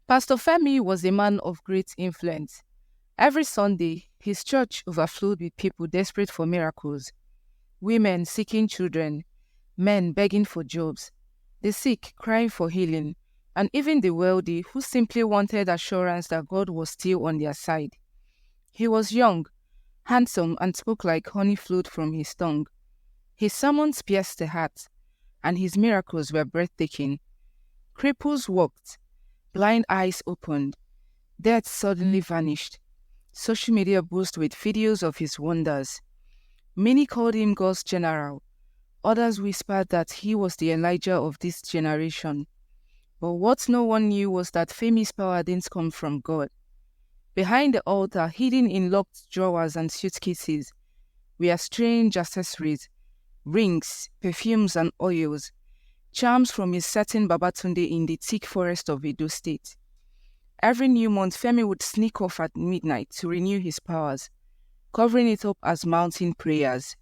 Pastor Femi was a man of great influence. Every Sunday, his church overflowed with people desperate for miracles, women seeking children, men begging for jobs, the sick crying for healing, and even the wealthy who simply wanted assurance that God was still on their side. He was young, handsome, and spoke like honey flowed from his tongue. His sermons pierced the heart, and his miracles were breathtaking. Cripples walked, blind eyes opened, death suddenly vanished. Social media boosted with videos of his wonders. Many called him God's general. Others whispered that he was the Elijah of this generation. But what no one knew was that Femi's power didn't come from God. Behind the altar, hidden in locked drawers and suitcases, were strange accessories, rings, perfumes, and oils, charms from his certain Babatunde in the thick forest of Edo State. Every new month, Femi would sneak off at midnight to renew his powers, covering it up as mountain prayers.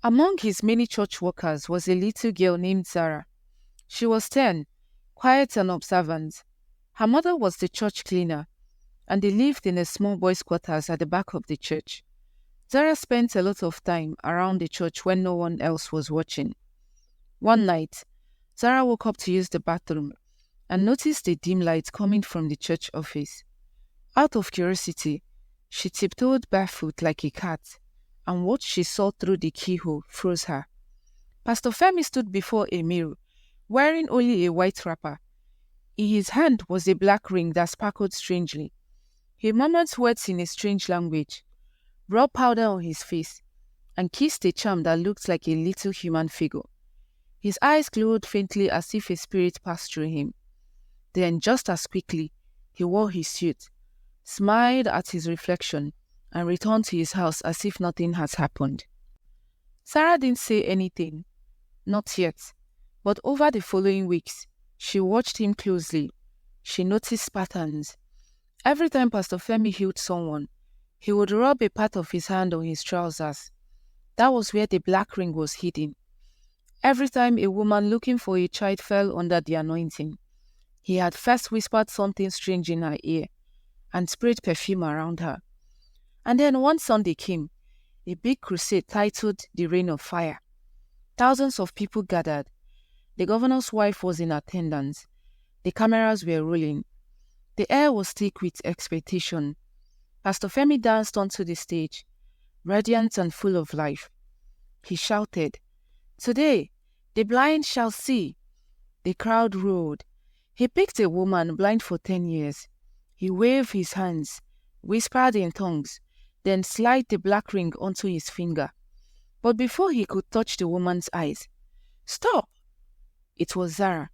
Among his many church workers was a little girl named Zara. She was 10, quiet and observant. Her mother was the church cleaner, and they lived in a small boys' quarters at the back of the church. Zara spent a lot of time around the church when no one else was watching. One night, Zara woke up to use the bathroom and noticed a dim light coming from the church office. Out of curiosity, she tiptoed barefoot like a cat, and what she saw through the keyhole froze her. Pastor Femi stood before a mirror, wearing only a white wrapper. In his hand was a black ring that sparkled strangely. He murmured words in a strange language, rubbed powder on his face, and kissed a charm that looked like a little human figure. His eyes glowed faintly as if a spirit passed through him. Then, just as quickly, he wore his suit, smiled at his reflection, and returned to his house as if nothing had happened. Sarah didn't say anything, not yet, but over the following weeks, she watched him closely. She noticed patterns. Every time Pastor Femi healed someone, he would rub a part of his hand on his trousers. That was where the black ring was hidden. Every time a woman looking for a child fell under the anointing, he had first whispered something strange in her ear and sprayed perfume around her. And then one Sunday came, a big crusade titled The Rain of Fire. Thousands of people gathered. The governor's wife was in attendance. The cameras were rolling. The air was thick with expectation. Pastor Femi danced onto the stage, radiant and full of life. He shouted, "Today, the blind shall see." The crowd roared. He picked a woman blind for 10 years. He waved his hands, whispered in tongues, then slid the black ring onto his finger. But before he could touch the woman's eyes, "Stop!" It was Zara.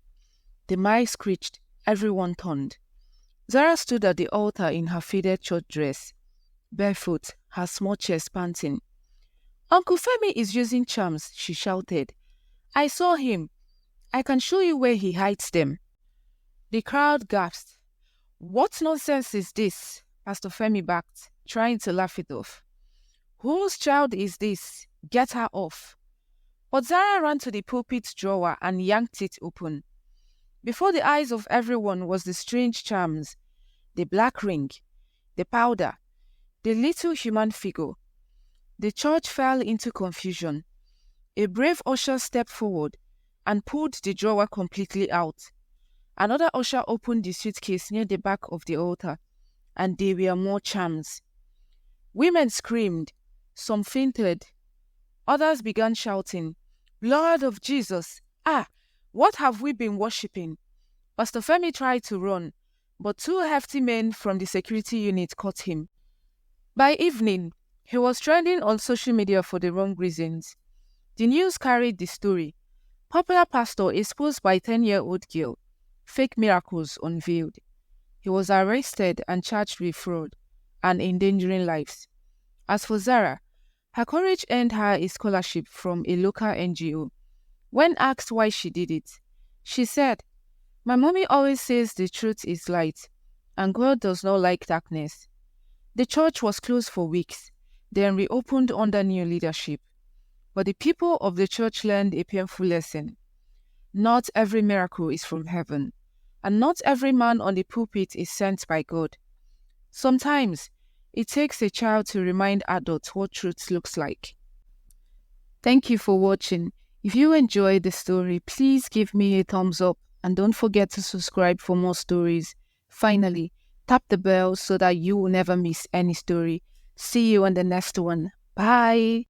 The mic screeched. Everyone turned. Zara stood at the altar in her faded church dress, barefoot, her small chest panting. "Uncle Femi is using charms," she shouted. "I saw him. I can show you where he hides them." The crowd gasped. "What nonsense is this?" Pastor Femi backed, trying to laugh it off. "Whose child is this? Get her off." But Zara ran to the pulpit drawer and yanked it open. Before the eyes of everyone was the strange charms, the black ring, the powder, the little human figure. The church fell into confusion. A brave usher stepped forward and pulled the drawer completely out. Another usher opened the suitcase near the back of the altar, and there were more charms. Women screamed. Some fainted. Others began shouting, "Blood of Jesus! Ah, what have we been worshipping?" Pastor Femi tried to run, but 2 hefty men from the security unit caught him. By evening, he was trending on social media for the wrong reasons. The news carried the story. Popular pastor exposed by 10-year-old girl. Fake miracles unveiled. He was arrested and charged with fraud and endangering lives. As for Zara, her courage earned her a scholarship from a local NGO. When asked why she did it, she said, "My mommy always says the truth is light, and God does not like darkness." The church was closed for weeks, then reopened under new leadership. But the people of the church learned a painful lesson. Not every miracle is from heaven. And not every man on the pulpit is sent by God. Sometimes it takes a child to remind adults what truth looks like. Thank you for watching. If you enjoyed the story, please give me a thumbs up and don't forget to subscribe for more stories. Finally, tap the bell so that you will never miss any story. See you on the next one. Bye.